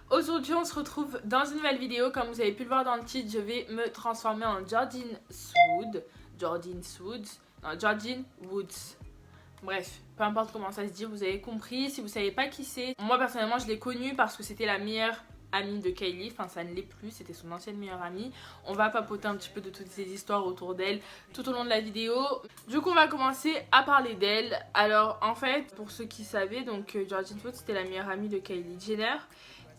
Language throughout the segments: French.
Aujourd'hui on se retrouve dans une nouvelle vidéo. Comme vous avez pu le voir dans le titre, je vais me transformer en Jordyn Woods. Jordyn Woods. Bref, peu importe comment ça se dit, vous avez compris. Si vous savez pas qui c'est, moi personnellement je l'ai connue parce que c'était la meilleure amie de Kylie. Enfin ça ne l'est plus, c'était son ancienne meilleure amie. On va papoter un petit peu de toutes ces histoires autour d'elle tout au long de la vidéo. Du coup on va commencer à parler d'elle. Alors en fait, pour ceux qui savaient, donc Jordyn Woods c'était la meilleure amie de Kylie Jenner.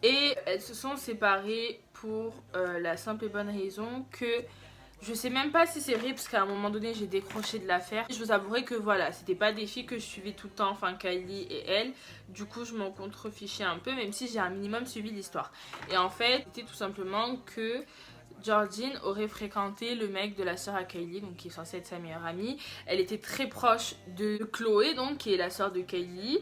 Et elles se sont séparées pour la simple et bonne raison que je sais même pas si c'est vrai parce qu'à un moment donné j'ai décroché de l'affaire. Je vous avouerai que voilà, c'était pas des filles que je suivais tout le temps, enfin Kylie et elle. Du coup je m'en contrefichais un peu, même si j'ai un minimum suivi l'histoire. Et en fait, c'était tout simplement que Jordyn aurait fréquenté le mec de la sœur à Kylie, donc qui est censée être sa meilleure amie. Elle était très proche de Chloé, donc qui est la sœur de Kylie.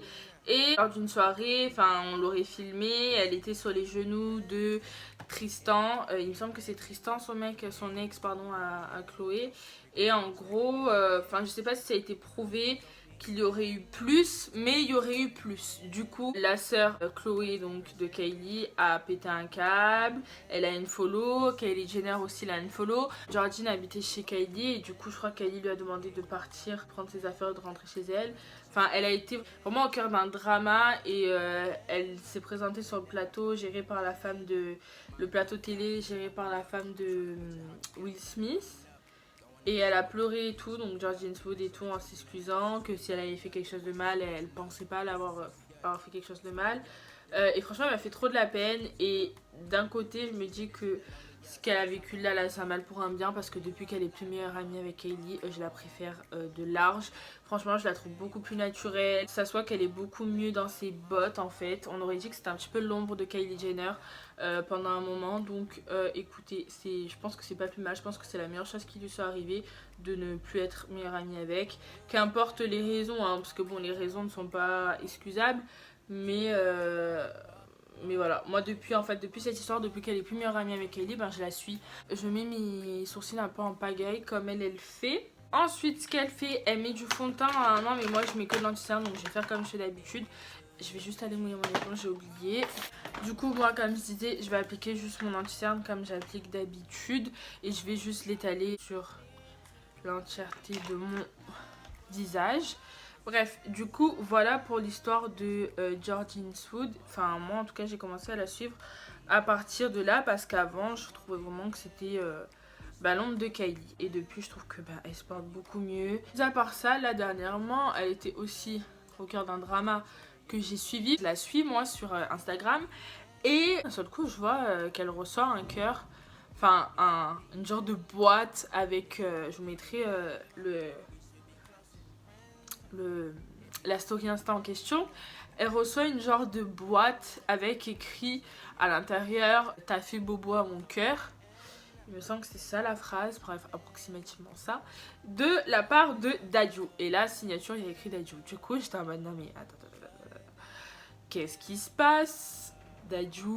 Et lors d'une soirée, enfin on l'aurait filmé, elle était sur les genoux de Tristan. Il me semble que c'est Tristan, son ex pardon, à Chloé. Et en gros, enfin je sais pas si ça a été prouvé qu'il y aurait eu plus, mais il y aurait eu plus. Du coup, la sœur Chloé, donc de Kylie, a pété un câble. Elle a une follow. Kylie Jenner aussi l'a une follow. Jordyn habitait chez Kylie et du coup, je crois que Kylie lui a demandé de partir, prendre ses affaires et de rentrer chez elle. Enfin, elle a été vraiment au cœur d'un drama et elle s'est présentée sur le plateau géré par la femme de... Le plateau télé géré par la femme de Will Smith. Et elle a pleuré et tout, donc Jordyn Woods et tout, en s'excusant que si elle avait fait quelque chose de mal, elle pensait pas avoir fait quelque chose de mal. Et franchement, elle m'a fait trop de la peine. Et d'un côté, je me dis que ce qu'elle a vécu là, c'est un mal pour un bien, parce que depuis qu'elle est plus meilleure amie avec Kylie, je la préfère de large. Franchement, je la trouve beaucoup plus naturelle. Ça soit qu'elle est beaucoup mieux dans ses bottes en fait. On aurait dit que c'était un petit peu l'ombre de Kylie Jenner pendant un moment. Donc écoutez, je pense que c'est pas plus mal. Je pense que c'est la meilleure chose qui lui soit arrivée de ne plus être meilleure amie avec. Qu'importe les raisons, hein, parce que bon, les raisons ne sont pas excusables. Mais voilà, moi depuis cette histoire, depuis qu'elle est plus meilleure amie avec Kylie, ben je la suis. Je mets mes sourcils un peu en pagaille comme elle fait. Ensuite, ce qu'elle fait, elle met du fond de teint. Non, mais moi je mets que de l'anti-cerne, donc je vais faire comme je fais d'habitude. Je vais juste aller mouiller mon éponge, j'ai oublié. Du coup, moi, comme je disais, je vais appliquer juste mon anti-cerne comme j'applique d'habitude. Et je vais juste l'étaler sur l'entièreté de mon visage. Bref, du coup, voilà pour l'histoire de Jordyn Woods. Enfin, moi, en tout cas, j'ai commencé à la suivre à partir de là, parce qu'avant, je trouvais vraiment que c'était l'ombre de Kylie. Et depuis, je trouve que elle se porte beaucoup mieux. Mis à part ça, là, dernièrement, elle était aussi au cœur d'un drama que j'ai suivi. Je la suis, moi, sur Instagram. Et d'un seul coup, je vois qu'elle ressort un cœur. Enfin, une genre de boîte avec... je vous mettrai la story Insta en question. Elle reçoit une genre de boîte avec écrit à l'intérieur « T'as fait bobo à mon cœur ». Il me semble que c'est ça la phrase, bref, approximativement ça. De la part de Dadju. Et là, signature, il y a écrit Dadju. Du coup, j'étais en mode non mais attends. Qu'est-ce qui se passe? Dadju,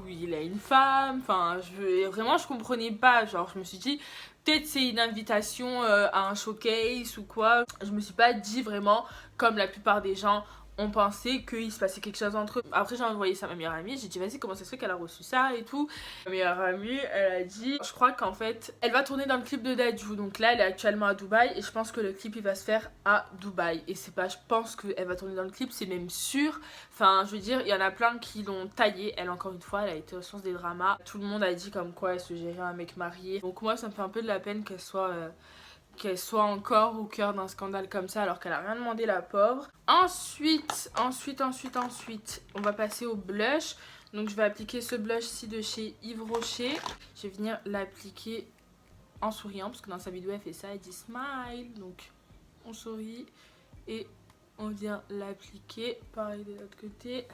il a une femme. Enfin, vraiment, je comprenais pas. Genre, je me suis dit, peut-être c'est une invitation à un showcase ou quoi. Je me suis pas dit vraiment, comme la plupart des gens ont pensé qu'il se passait quelque chose entre eux. Après, j'ai envoyé ça à ma meilleure amie. J'ai dit, vas-y, comment ça se fait qu'elle a reçu ça et tout. Ma meilleure amie, elle a dit, je crois qu'en fait, elle va tourner dans le clip de Dadju. Donc là, elle est actuellement à Dubaï et je pense que le clip, il va se faire à Dubaï. Et c'est pas, je pense qu'elle va tourner dans le clip, c'est même sûr. Enfin, je veux dire, il y en a plein qui l'ont taillée. Elle, encore une fois, elle a été au sens des dramas. Tout le monde a dit comme quoi elle se gérait un mec marié. Donc moi, ça me fait un peu de la peine qu'elle soit encore au cœur d'un scandale comme ça alors qu'elle a rien demandé, la pauvre. Ensuite, on va passer au blush. Donc je vais appliquer ce blush-ci de chez Yves Rocher. Je vais venir l'appliquer en souriant parce que dans sa vidéo elle fait ça, elle dit smile. Donc on sourit et on vient l'appliquer. Pareil de l'autre côté.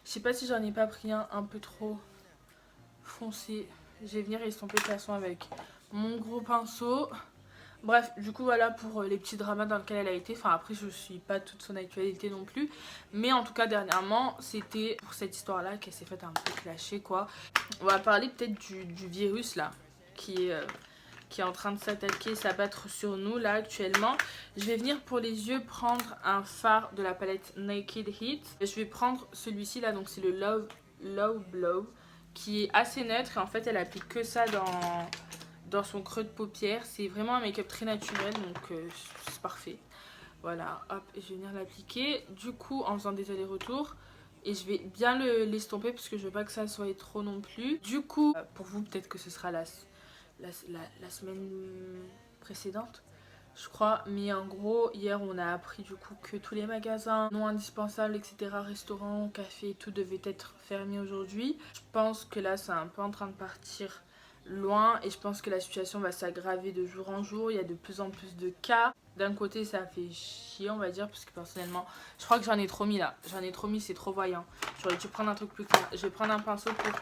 Je sais pas si j'en ai pas pris un peu trop foncé. Je vais venir estomper de toute façon avec mon gros pinceau. Bref, du coup voilà pour les petits dramas dans lesquels elle a été. Enfin après je suis pas toute son actualité non plus. Mais en tout cas dernièrement c'était pour cette histoire là qu'elle s'est faite un peu clasher quoi. On va parler peut-être du virus là qui est en train de s'attaquer, s'abattre sur nous là actuellement. Je vais venir pour les yeux prendre un fard de la palette Naked Heat. Je vais prendre celui-ci là, donc c'est le Love Low Blow qui est assez neutre et en fait elle applique que ça dans son creux de paupière. C'est vraiment un make-up très naturel donc c'est parfait. Voilà, hop, je vais venir l'appliquer. Du coup, en faisant des allers-retours. Et je vais bien l'estomper parce que je veux pas que ça soit trop non plus. Du coup, pour vous, peut-être que ce sera la semaine précédente, je crois. Mais en gros, hier, on a appris du coup que tous les magasins non indispensables, etc., restaurants, cafés, tout devait être fermé aujourd'hui. Je pense que là, c'est un peu en train de partir loin et je pense que la situation va s'aggraver de jour en jour. Il y a de plus en plus de cas. D'un côté ça fait chier on va dire parce que personnellement je crois que j'en ai trop mis là. J'en ai trop mis, c'est trop voyant. J'aurais dû prendre un truc plus clair. Je vais prendre un pinceau pour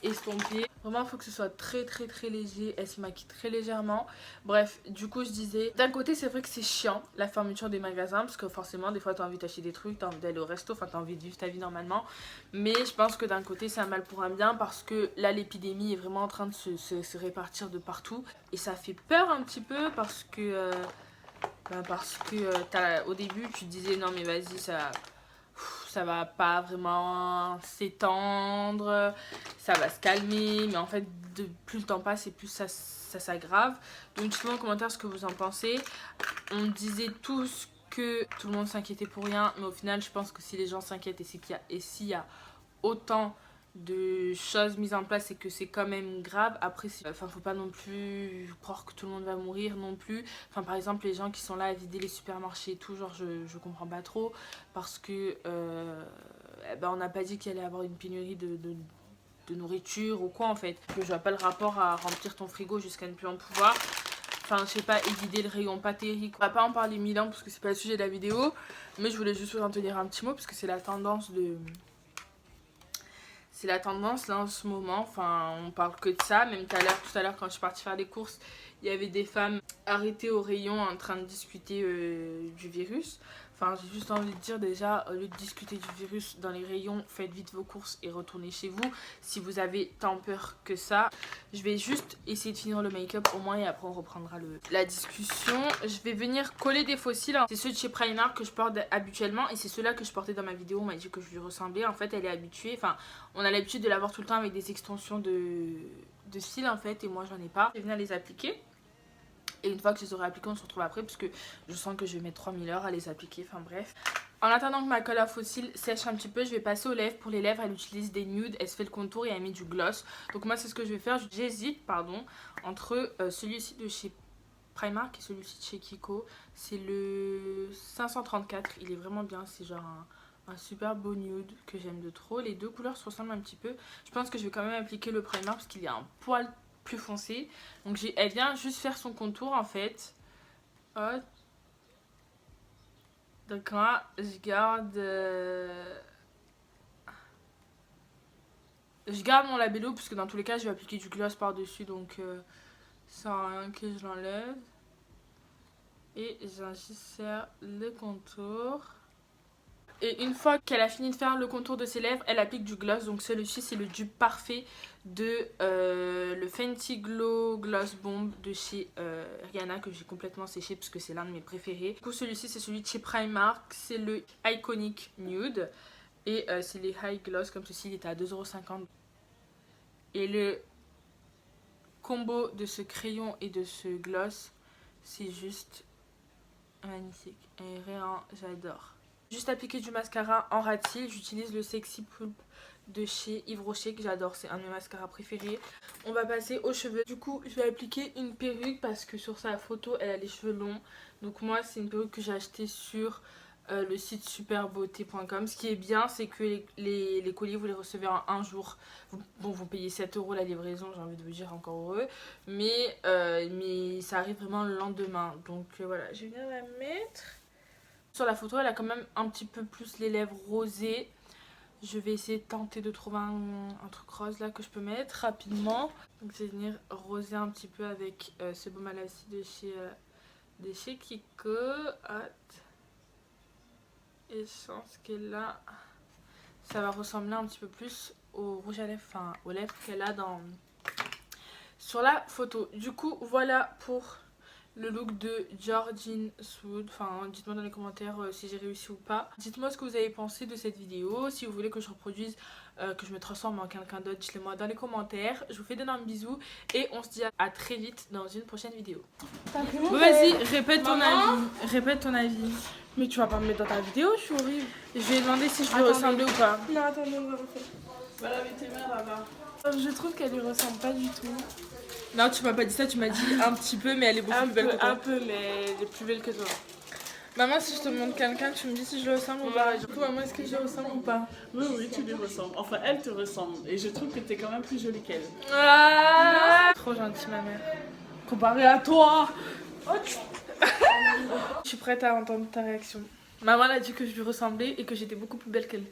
estomper. Vraiment il faut que ce soit très très très léger. Elle se maquille très légèrement. Bref, du coup je disais, d'un côté c'est vrai que c'est chiant la fermeture des magasins parce que forcément des fois t'as envie d'acheter des trucs, t'as envie d'aller au resto, enfin t'as envie de vivre ta vie normalement. Mais je pense que d'un côté c'est un mal pour un bien parce que là l'épidémie est vraiment en train de se répartir de partout. Et ça fait peur un petit peu parce que... au début tu te disais non mais vas-y ça va pas vraiment s'étendre, ça va se calmer, mais en fait plus le temps passe et plus ça s'aggrave. Donc dites-moi en commentaire ce que vous en pensez. On disait tous que tout le monde s'inquiétait pour rien, mais au final je pense que si les gens s'inquiètent et s'il y a autant de choses mises en place et que c'est quand même grave. Après enfin faut pas non plus croire que tout le monde va mourir non plus. Enfin par exemple les gens qui sont là à vider les supermarchés et tout, genre je comprends pas trop parce que on n'a pas dit qu'il allait y avoir une pénurie de nourriture ou quoi en fait. Que je vois pas le rapport à remplir ton frigo jusqu'à ne plus en pouvoir. Enfin je sais pas, et vider le rayon pâtisserie. On va pas en parler 1000 ans parce que c'est pas le sujet de la vidéo, mais je voulais juste vous en tenir un petit mot parce que c'est la tendance de... C'est la tendance là en ce moment, enfin on parle que de ça. Même tout à l'heure quand je suis partie faire des courses, il y avait des femmes arrêtées au rayon en train de discuter du virus. Enfin j'ai juste envie de dire déjà, au lieu de discuter du virus dans les rayons, faites vite vos courses et retournez chez vous si vous avez tant peur que ça. Je vais juste essayer de finir le make-up au moins et après on reprendra la discussion. Je vais venir coller des fossiles. C'est ceux de chez Primark que je porte habituellement et c'est ceux-là que je portais dans ma vidéo. On m'a dit que je lui ressemblais. En fait elle est habituée, enfin on a l'habitude de l'avoir tout le temps avec des extensions de cils en fait et moi j'en ai pas. Je vais venir les appliquer. Et une fois que je les aurai appliquées, on se retrouve après parce que je sens que je vais mettre 3000 heures à les appliquer. Enfin bref. En attendant que ma colle à fossiles sèche un petit peu, je vais passer aux lèvres. Pour les lèvres, elle utilise des nudes, elle se fait le contour et elle met du gloss. Donc moi c'est ce que je vais faire. J'hésite entre celui-ci de chez Primark et celui-ci de chez Kiko. C'est le 534. Il est vraiment bien. C'est genre un super beau nude que j'aime de trop. Les deux couleurs se ressemblent un petit peu. Je pense que je vais quand même appliquer le Primark parce qu'il est un poil plus foncé. Donc elle vient juste faire son contour en fait. Hop. Donc là je garde mon labello parce que dans tous les cas je vais appliquer du gloss par dessus, donc ça sert à rien que je l'enlève. Et j'insère le contour. Et une fois qu'elle a fini de faire le contour de ses lèvres, elle applique du gloss. Donc celui-ci c'est le dupe parfait de le Fenty Glow Gloss Bomb de chez Rihanna, que j'ai complètement séché parce que c'est l'un de mes préférés. Du coup celui-ci c'est celui de chez Primark, c'est le Iconic Nude. Et c'est les High Gloss comme ceci, il était à 2,50 €. Et le combo de ce crayon et de ce gloss, c'est juste magnifique. Et rien, j'adore. Juste appliquer du mascara en rat cils. J'utilise le Sexy Pulp de chez Yves Rocher que j'adore, c'est un de mes mascaras préférés. On va passer aux cheveux. Du coup je vais appliquer une perruque parce que sur sa photo elle a les cheveux longs. Donc moi c'est une perruque que j'ai achetée sur le site superbeauté.com. Ce qui est bien c'est que les colis vous les recevez en un jour. Bon vous payez 7 € la livraison, j'ai envie de vous dire, encore heureux. Mais ça arrive vraiment le lendemain. Donc voilà, je vais venir la mettre. Sur la photo elle a quand même un petit peu plus les lèvres rosées. Je vais essayer de tenter de trouver un truc rose là que je peux mettre rapidement. Donc je vais venir roser un petit peu avec ce baume à lacets de chez Kiko. Et je pense que là, ça va ressembler un petit peu plus au rouge à lèvres, enfin aux lèvres qu'elle a sur la photo. Du coup, voilà pour le look de Jordyn Sood. Enfin, dites-moi dans les commentaires si j'ai réussi ou pas. Dites-moi ce que vous avez pensé de cette vidéo. Si vous voulez que je reproduise, que je me transforme en quelqu'un d'autre, dites-le moi dans les commentaires. Je vous fais d'énormes bisous et on se dit à très vite dans une prochaine vidéo. Bon, vas-y, répète ton avis. Répète ton avis. Mais tu vas pas me mettre dans ta vidéo, je suis horrible. Je vais demander si je lui ressemblais ou pas. Non, attendez, on va refaire. Va laver tes mains là-bas. Je trouve qu'elle lui ressemble pas du tout. Non, tu m'as pas dit ça, tu m'as dit un petit peu, mais elle est beaucoup plus belle que toi. Un peu, mais elle est plus belle que toi. Maman, si je te montre quelqu'un, tu me dis si je le ressemble ou pas. Du coup, maman, est-ce que je le ressemble ou pas? Oui, oui, tu lui ressembles. Enfin, elle te ressemble. Et je trouve que t'es quand même plus jolie qu'elle. Trop gentille, ma mère. Comparé à toi. Je suis prête à entendre ta réaction. Maman elle a dit que je lui ressemblais et que j'étais beaucoup plus belle qu'elle.